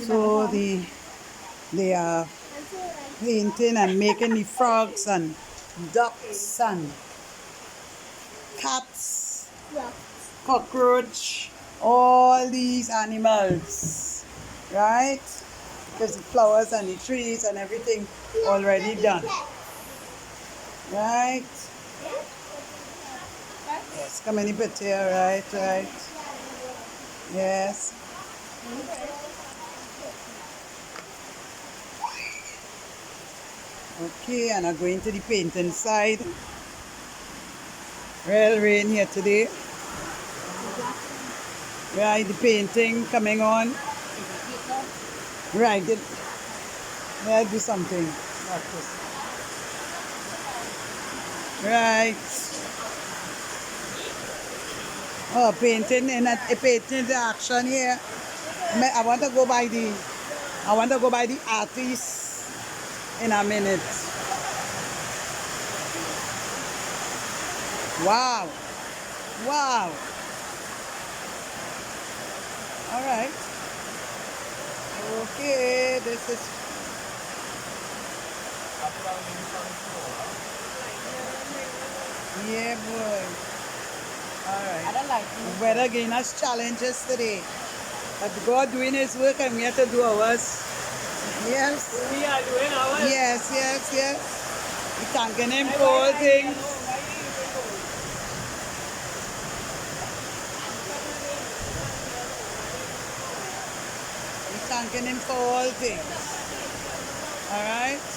So they are painting and making the frogs and ducks and cats, cockroach, all these animals, right? Because the flowers and the trees and everything already done, right? Yes, come any bit here, right, right. Yes. Okay, and I'm going to the painting side. Real rain here today. Right, the painting coming on. Right, yeah, do something. Practice. Right. Oh, painting in a painting the action here. I want to go by the artist in a minute. Wow. Wow. All right. Okay, this is yeah, boy. All right. I don't like it. Weather again has challenges today. But God doing His work and we have to do ours. Yes. We are doing ours. Yes, yes, yes. We thanking Him for all things. We thanking Him for all things. All right.